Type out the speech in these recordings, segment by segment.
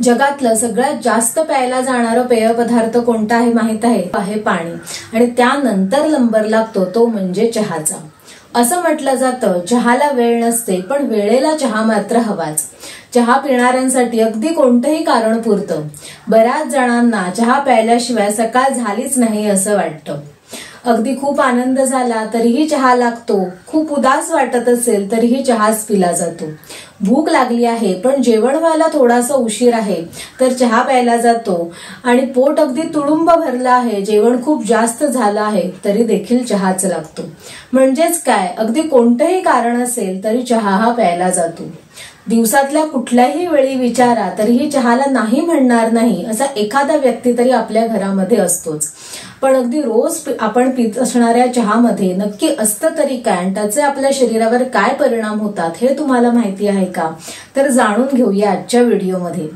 जगातलं सगळ्यात जास्त प्यायला जाणारं पेय पदार्थ कोणता आहे माहित आहे? पाणी. आणि त्यानंतर नंबर लागतो तो म्हणजे चहाचा. असं म्हटलं जातं, चहाला वेळ नसते पण वेळेला चहा मात्र हवाच. चहा पिणाऱ्यांसाठी अगदी कोणतंही कारण पुरतं. बऱ्याच जणांना चहा प्यायल्याशिवाय सकाळ झालीच नाही असं वाटतं. अगदी खूप आनंद झाला तरीही चहा लागतो. खूप उदास वाटत असेल तरीही चहाच पिला जातो. भूक लागली आहे पण जेवण व्हायला थोडासा उशीर आहे तर चहा प्यायला जातो. आणि पोट अगदी तुडुंब भरलं आहे, जेवण खूप जास्त झालं आहे तरी देखील चहाच लागतो. म्हणजेच काय, अगदी कोणतंही कारण असेल तरी चहा हा प्यायला जातो. दिवसातल्या कुठल्याही वेळी विचारा तरीही चहाला नाही म्हणणार नाही असा एखादा व्यक्ती तरी आपल्या घरामध्ये असतोच. पण अगदी रोज आपण पित असणाऱ्या चहामध्ये नक्की असतं तरी काय आणि त्याचे आपल्या शरीरावर काय परिणाम होतात हे तुम्हाला माहिती आहे का? तर जाणून घेऊया आजच्या व्हिडिओमध्ये.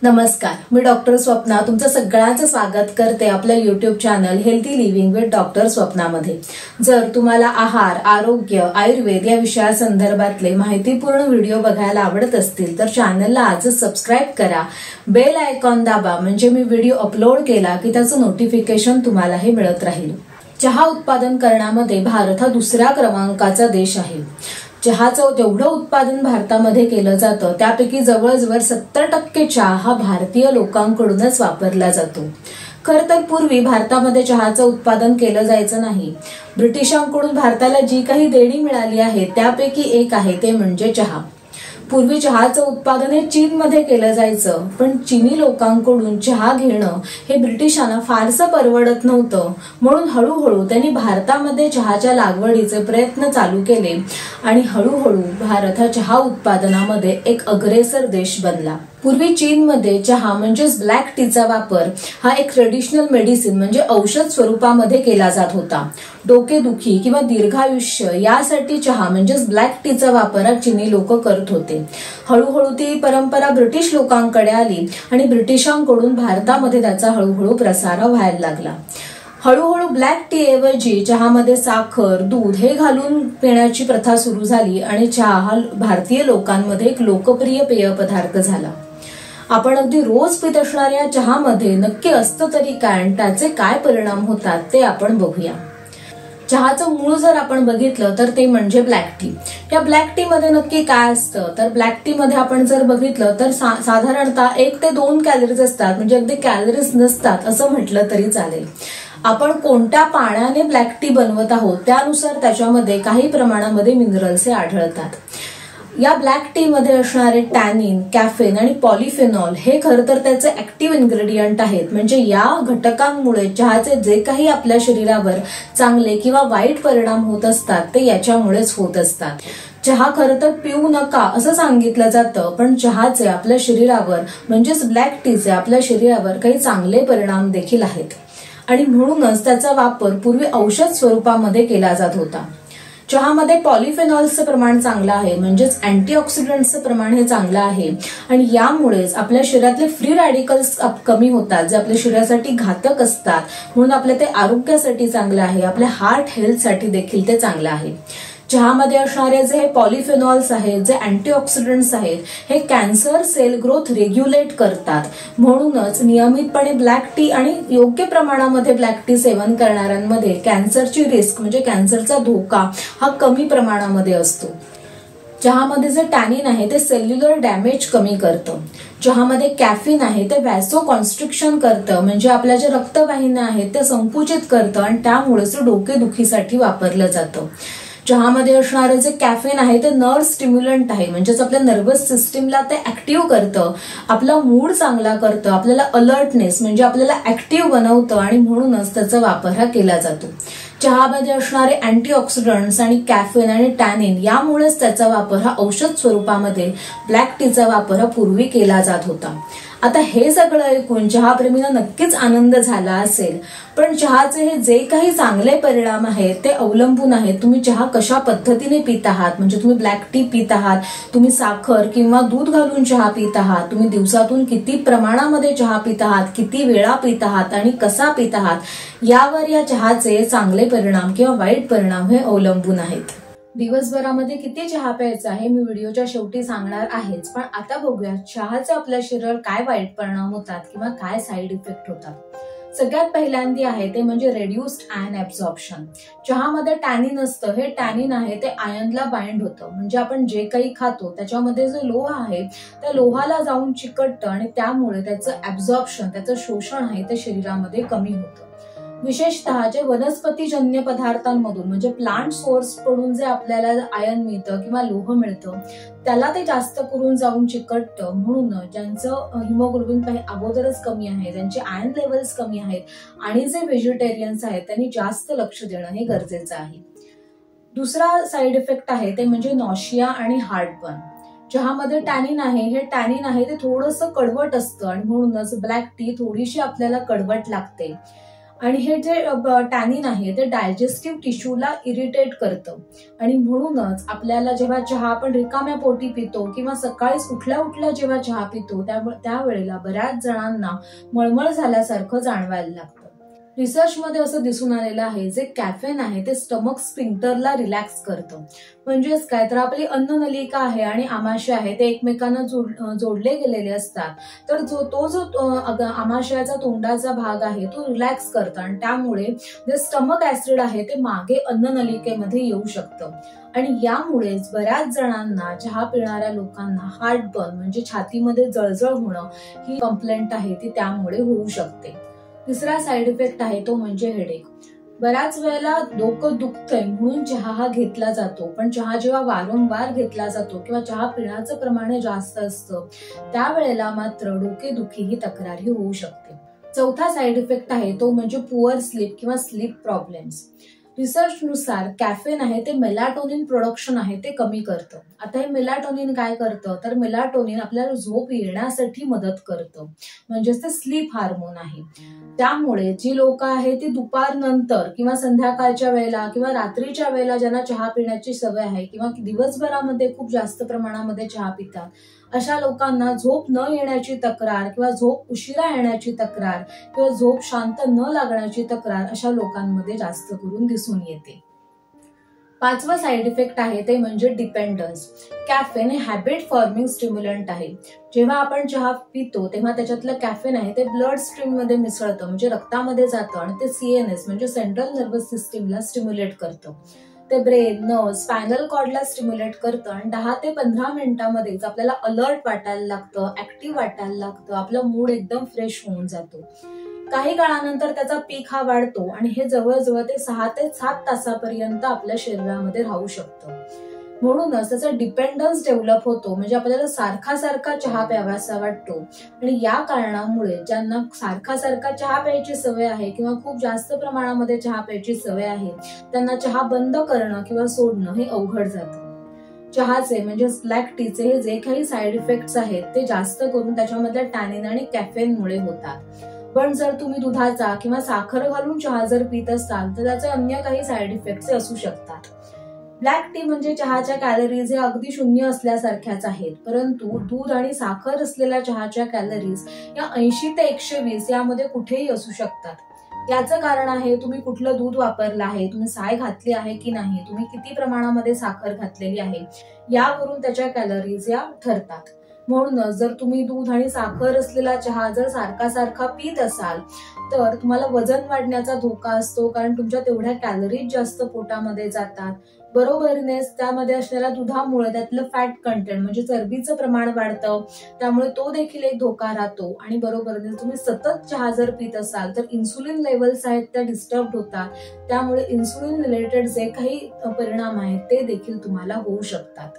नमस्कार, मी डॉक्टर स्वप्ना तुमचं सगळ्यांचं स्वागत करते आपल्या YouTube channel healthy living with doctor स्वप्नामध्ये. जर तुम्हाला आहार, आरोग्य, आयुर्वेद या विषयासंदर्भातले माहितीपूर्ण व्हिडिओ बघायला आवडत असतील तर चॅनलला आजच सबस्क्राईब करा. बेल आयकॉन दाबा म्हणजे मी व्हिडिओ अपलोड केला की त्याचं नोटिफिकेशन तुम्हालाही मिळत राहील. चहा उत्पादन करण्यामध्ये भारत हा दुसऱ्या क्रमांकाचा देश आहे. चहाचं जेवढं उत्पादन भारतामध्ये केलं जातं त्यापैकी जवळजवळ 70% चहा हा भारतीय लोकांकडूनच वापरला जातो. खरं तर पूर्वी भारतामध्ये चहाचं उत्पादन केलं जायचं नाही. ब्रिटिशांकडून भारताला जी काही देणी मिळाली आहे त्यापैकी एक आहे ते म्हणजे चहा. पूर्वी चहाचं उत्पादन हे चीनमध्ये केलं जायचं पण चीनी लोकांकडून चहा घेणं हे ब्रिटिशांना फारसं परवडत नव्हतं. म्हणून हळूहळू त्यांनी भारतामध्ये चहाच्या लागवडीचे प्रयत्न चालू केले आणि हळूहळू भारत हा चहा उत्पादनामध्ये एक अग्रेसर देश बनला. पूर्वी चीनमध्ये चहा म्हणजेच ब्लॅक टीचा वापर हा एक ट्रेडिशनल मेडिसिन म्हणजे औषध स्वरूपामध्ये केला जात होता. डोकेदुखी किंवा दीर्घायुष्य यासाठी चहा म्हणजेच ब्लॅक टीचा वापर हा चीनी लोक करत होते. हळूहळू ती परंपरा ब्रिटिश लोकांकडे आली आणि ब्रिटिशांकडून भारतामध्ये त्याचा हळूहळू प्रसार व्हायला लागला. हळूहळू ब्लॅक टी ऐवजी चहामध्ये साखर, दूध हे घालून पिण्याची प्रथा सुरू झाली आणि चहा हा भारतीय लोकांमध्ये एक लोकप्रिय पेय पदार्थ झाला. आपण अगदी रोज पित असणाऱ्या चहामध्ये नक्की असतं तरी काय आणि त्याचे काय परिणाम होतात ते आपण बघूया. चहाचं मूळ जर आपण बघितलं तर ते म्हणजे ब्लॅक टी. या ब्लॅक टी मध्ये नक्की काय असतं तर ब्लॅक टी मध्ये आपण जर बघितलं तर साधारणतः 1 ते 2 कॅलरीज असतात. म्हणजे अगदी कॅलरीज नसतात असं म्हटलं तरी चालेल. आपण कोणत्या पाण्याने ब्लॅक टी बनवत आहोत त्यानुसार त्याच्यामध्ये काही प्रमाणामध्ये मिनरल्स आढळतात. या ब्लॅक टी मध्ये असणारे टॅनिन, कॅफेन आणि पॉलिफेनॉल हे खरं तर त्याचे ऍक्टिव्ह इन्ग्रेडियंट आहेत. म्हणजे या घटकांमुळे चहाचे जे काही आपल्या शरीरावर चांगले किंवा वाईट परिणाम होत असतात ते याच्यामुळेच होत असतात. चहा खरं तर पिऊ नका असं सांगितलं जातं पण चहाचे आपल्या शरीरावर म्हणजेच ब्लॅक टीचे आपल्या शरीरावर काही चांगले परिणाम देखील आहेत आणि म्हणूनच त्याचा वापर पूर्वी औषध स्वरूपामध्ये केला जात होता. चहामध्ये पॉलिफेनॉल्सचं प्रमाण चांगलं आहे म्हणजेच अँटीऑक्सिडंटचं प्रमाण हे चांगलं आहे आणि यामुळेच आपल्या शरीरातले फ्री रॅडिकल्स कमी होतात जे आपल्या शरीरासाठी घातक असतात. म्हणून आपल्या ते आरोग्यासाठी चांगलं आहे, आपल्या हार्ट हेल्थसाठी देखील ते चांगलं आहे. चहामध्ये असणारे जे पॉलिफेनॉल्स आहेत, जे अँटीऑक्सिडंट्स आहेत, हे कॅन्सर सेल ग्रोथ रेग्युलेट करतात. म्हणूनच नियमितपणे ब्लॅक टी आणि योग्य प्रमाणामध्ये ब्लॅक टी सेवन करणाऱ्यांमध्ये कॅन्सरची रिस्क म्हणजे कॅन्सरचा धोका हा कमी प्रमाणामध्ये असतो. चहामध्ये जे टॅनिन आहे ते सेल्युलर डॅमेज कमी करतं. चहामध्ये कॅफीन आहे ते व्हॅसो कॉन्स्ट्रिक्शन करतं म्हणजे आपल्या ज्या रक्तवाहिन्या आहेत त्या संकुचित करतं आणि त्यामुळे ते डोकेदुखीसाठी वापरलं जातं. चहामध्ये असणारे जे कॅफेन आहे ते नर्व्ह स्टिम्युलंट आहे म्हणजेच आपल्या नर्वस सिस्टीमला ते ऍक्टिव्ह करतं, आपला मूड चांगला करतं, आपल्याला अलर्टनेस म्हणजे आपल्याला ऍक्टिव्ह बनवतं आणि म्हणूनच त्याचा वापर हा केला जातो. चहामध्ये असणारे अँटीऑक्सिडंट्स आणि कॅफेन आणि टॅनिन यामुळेच त्याचा वापर हा औषध स्वरूपामध्ये ब्लॅक टीचा वापर हा पूर्वी केला जात होता. आता हे सगळं ऐकून चहाप्रेमींना नक्कीच आनंद झाला असेल पण चहाचे हे जे काही चांगले परिणाम आहेत ते अवलंबून आहेत तुम्ही चहा कशा पद्धतीने पित आहात. म्हणजे तुम्ही ब्लॅक टी पित आहात, तुम्ही साखर किंवा दूध घालून चहा पित आहात, तुम्ही दिवसातून किती प्रमाणामध्ये चहा पित आहात, किती वेळा पित आहात आणि कसा पित आहात यावर या चहाचे चांगले परिणाम किंवा वाईट परिणाम हे अवलंबून आहेत. दिवसभरामध्ये किती चहा प्यायचा हे मी व्हिडिओच्या शेवटी सांगणार आहेच, पण आता बघूया चहाचे आपल्या शरीरावर काय वाईट परिणाम होतात किंवा काय साईड इफेक्ट होतात. सगळ्यात पहिल्यांदी आहे ते म्हणजे रेड्युस्ड आयन ऍब्झॉर्प्शन. चहामध्ये टॅनिन असतं, हे टॅनिन आहे ते आयनला बाइंड होतं, म्हणजे आपण जे काही खातो त्याच्यामध्ये जो लोह आहे त्या लोहाला जाऊन चिकटतं आणि त्यामुळे त्याचं ऍब्झॉर्प्शन, त्याचं शोषण आहे ते शरीरामध्ये कमी होतं. विशेषतः जे वनस्पतीजन्य पदार्थांमधून म्हणजे प्लांट सोर्स कडून जे आपल्याला आयन मिळतं किंवा लोह मिळतं त्याला ते जास्त करून जाऊन चिकटतं. म्हणून ज्यांचं हिमोग्लोबिन अगोदरच कमी आहे, ज्यांचे आयन लेवल्स कमी आहेत आणि जे व्हेजिटेरियन्स आहेत त्यांनी जास्त लक्ष देणं हे गरजेचं आहे. दुसरा साईड इफेक्ट आहे ते म्हणजे नॉशिया आणि हार्टबर्न. चहामध्ये टॅनिन आहे, हे टॅनिन आहे ते थोडंसं कडवट असतं आणि म्हणूनच ब्लॅक टी थोडीशी आपल्याला कडवट लागते. आणि हे जे टॅनिन आहे ते डायजेस्टिव्ह टिश्यूला इरिटेट करतं आणि म्हणूनच आपल्याला जेव्हा चहा आपण रिकाम्या पोटी पितो किंवा सकाळीच उठल्या उठल्या जेव्हा चहा पितो त्यावेळेला बऱ्याच जणांना मळमळ झाल्यासारखं जाणवायला लागतं. रिसर्चमध्ये असं दिसून आलेलं आहे जे कॅफेन आहे ते स्टमक स्फिंक्टरला रिलॅक्स करतं. म्हणजेच काय तर आपली अन्ननलिका आहे आणि आमाशय आहे ते एकमेकांना जोडले गेलेले असतात, तर तो जो आमाशयाचा तोंडाचा भाग आहे तो रिलॅक्स करतं आणि त्यामुळे जे स्टमक ऍसिड आहे ते मागे अन्ननलिकेमध्ये येऊ शकतं आणि यामुळेच बऱ्याच जणांना, चहा पिणाऱ्या लोकांना हार्टबर्न म्हणजे छातीमध्ये जळजळ होणं ही कंप्लेंट आहे ती त्यामुळे होऊ शकते. तिसरा साईड इफेक्ट आहे तो म्हणजे हेडेक. बऱ्याच वेळेला डोकं दुखतंय म्हणून चहा हा घेतला जातो, पण चहा जेव्हा वारंवार घेतला जातो किंवा चहा पिण्याचं प्रमाण जास्त असतं त्यावेळेला मात्र डोकेदुखी ही तक्रार ही होऊ शकते. चौथा साईड इफेक्ट आहे तो म्हणजे पुअर स्लीप किंवा स्लीप प्रॉब्लेम्स. रिसर्चनुसार कॅफेन आहे ते मेलाटोनिन प्रोडक्शन आहे ते कमी करतं. आता हे मेलाटोनिन काय करतं तर मेलाटोनिन आपल्याला झोप येण्यासाठी मदत करतं, म्हणजेच ते स्लीप हार्मोन आहे. त्यामुळे जी लोक आहेत ती दुपारनंतर किंवा संध्याकाळच्या वेळेला किंवा रात्रीच्या वेळेला ज्यांना चहा पिण्याची सवय आहे किंवा दिवसभरामध्ये खूप जास्त प्रमाणामध्ये चहा पितात अशा लोकांना झोप न येण्याची तक्रार किंवा झोप उशिरा येण्याची तक्रार किंवा झोप शांत न लागण्याची तक्रार अशा लोकांमध्ये जास्त करून दिसून येते. पाचवा साईड इफेक्ट आहे ते म्हणजे डिपेंडन्स. कॅफेन हे हॅबिट फॉर्मिंग स्टिम्युलंट आहे. जेव्हा आपण चहा पितो तेव्हा त्याच्यातलं कॅफेन आहे ते ब्लड स्ट्रीम मध्ये मिसळतं, म्हणजे रक्तामध्ये जातं आणि ते सीएनएस म्हणजे सेंट्रल नर्वस सिस्टीमला स्टिम्युलेट करतं. ते ब्रेन, नर्व्ह, स्पायनल कॉर्डला स्टिम्युलेट करतं आणि 10 ते 15 मिनिटांमध्येच आपल्याला अलर्ट वाटायला लागतं, ऍक्टिव्ह वाटायला लागतं, आपला मूड एकदम फ्रेश होऊन जातो. काही काळानंतर त्याचा पीक हा वाढतो आणि हे जवळजवळ ते 6 ते 7 तासापर्यंत आपल्या शरीरामध्ये राहू शकतं. म्हणूनच त्याचा डिपेंडन्स डेव्हलप होतो, म्हणजे आपल्याला सारखा सारखा चहा प्यावासा वाटतो आणि या कारणामुळे ज्यांना सारखा सारखा चहा प्यायची सवय आहे किंवा खूप जास्त प्रमाणामध्ये चहा प्यायची सवय आहे त्यांना चहा बंद करणं किंवा सोडणं हे अवघड जातं. चहाचे म्हणजे ब्लॅक टीचे हे जे काही साईड इफेक्ट्स आहेत ते जास्त करून त्याच्यामधल्या टॅनिन आणि कॅफेनमुळे होतात. पण जर तुम्ही दुधाचा किंवा साखर घालून चहा जर पित असाल तर त्याचे अन्य काही साईड इफेक्ट्स असू शकतात. ब्लॅक टी म्हणजे चहाच्या कॅलरीज हे अगदी शून्य असल्यासारख्याच आहेत, परंतु दूध आणि साखर असलेल्या चहाच्या कॅलरीज या 80 ते 120 यामध्ये कुठेही असू शकतात. याचं कारण आहे तुम्ही कुठलं दूध वापरलं आहे, तुम्ही साय घातली आहे की नाही, तुम्ही किती प्रमाणामध्ये साखर घातलेली आहे यावरून त्याच्या कॅलरीज या ठरतात. म्हणूनच जर तुम्ही दूध आणि साखर असलेला चहा जर सारखा सारखा पित असाल तर तुम्हाला वजन वाढण्याचा धोका असतो, कारण तुमच्या तेवढ्या कॅलरीज जास्त पोटामध्ये जातात. बरोबरीनेच त्यामध्ये असलेल्या दुधामुळे त्यातलं फॅट कंटेंट म्हणजे चरबीचं प्रमाण वाढतं, त्यामुळे तो देखील एक धोका राहतो. आणि बरोबरीने तुम्ही सतत चहा जर पित असाल तर इन्सुलिन लेवल्स आहेत त्या डिस्टर्ब होतात, त्यामुळे इन्सुलिन रिलेटेड जे काही परिणाम आहेत ते देखील तुम्हाला होऊ शकतात.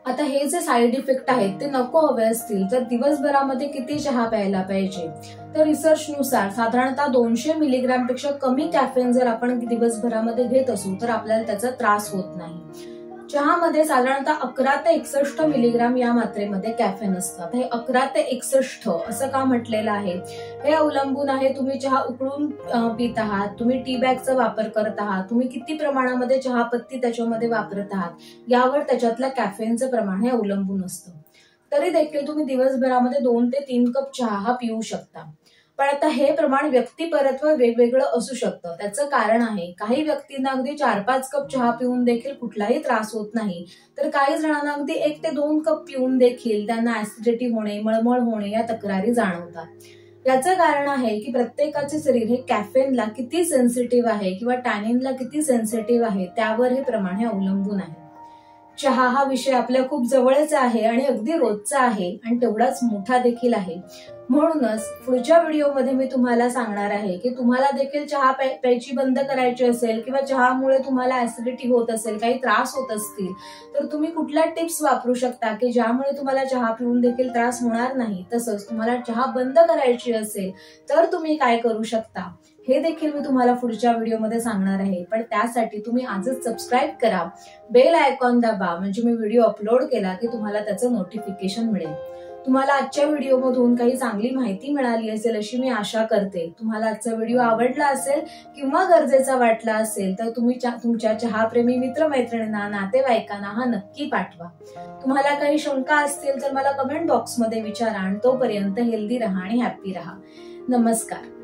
आता हे जे साईड इफेक्ट आहेत ते नको हवे असतील तर दिवसभरामध्ये किती चहा प्यायला पाहिजे, तर रिसर्चनुसार साधारणतः 200 मिलीग्रॅम पेक्षा कमी कॅफेन जर आपण दिवसभरामध्ये घेत असू तर आपल्याला त्याचा त्रास होत नाही. चहामध्ये साधारणतः 11 ते 61 मिलीग्राम या मात्रेमध्ये कॅफेन असतात. हे 11 ते 61 असं का म्हटलेलं आहे, हे अवलंबून आहे तुम्ही चहा उकळून पित आहात, तुम्ही टी बॅगचा वापर करत आहात, तुम्ही किती प्रमाणामध्ये चहापत्ती त्याच्यामध्ये वापरत आहात यावर त्याच्यातल्या कॅफेनचं प्रमाण हे अवलंबून असतं. तरी देखील तुम्ही दिवसभरामध्ये 2 ते 3 कप चहा हा पिऊ शकता. पण आता हे प्रमाण व्यक्तिपरत्व वेगवेगळं असू शकतं. त्याचं कारण आहे, काही व्यक्तींना अगदी 4-5 कप चहा पिऊन देखील कुठलाही त्रास होत नाही, तर काही जणांना अगदी 1 ते 2 कप पिऊन देखील त्यांना ऍसिडिटी होणे, मळमळ होणे या तक्रारी जाणवतात. याचं कारण आहे की प्रत्येकाचे शरीर हे कॅफेनला किती सेन्सिटिव्ह आहे किंवा टॅनिनला किती सेन्सिटिव्ह आहे त्यावर हे प्रमाण हे अवलंबून आहे. चहा हा विषय आपल्या खूप जवळचा आहे आणि अगदी रोजचा आहे आणि तेवढाच मोठा देखील आहे. म्हणूनच पुढच्या व्हिडिओमध्ये मी तुम्हाला सांगणार आहे की तुम्हाला देखील चहा प्यायची बंद करायची असेल किंवा चहामुळे तुम्हाला ऍसिडिटी होत असेल, काही त्रास होत असतील, तर तुम्ही कुठल्या टिप्स वापरू शकता की ज्यामुळे तुम्हाला चहा पिऊन देखील त्रास होणार नाही. तसंच तुम्हाला चहा बंद करायची असेल तर तुम्ही काय करू शकता हे देखील मी तुम्हाला पुढच्या व्हिडिओमध्ये सांगणार आहे. पण त्यासाठी तुम्ही आजच सबस्क्राईब करा, बेल आयकॉन दाबा, म्हणजे मी व्हिडिओ अपलोड केला की तुम्हाला त्याचं नोटिफिकेशन मिळेल. तुम्हाला आजच्या व्हिडिओमधून काही चांगली माहिती मिळाली असेल अशी मी आशा करते. तुम्हाला आजचा व्हिडिओ आवडला असेल किंवा गरजेचा वाटला असेल तर तुम्ही तुमच्या चहाप्रेमी मित्रमैत्रिणींना, नातेवाईकांना हा नक्की पाठवा. तुम्हाला काही शंका असतील तर मला कमेंट बॉक्समध्ये विचारा आणि तोपर्यंत हेल्दी राहा आणि हॅप्पी राहा. नमस्कार.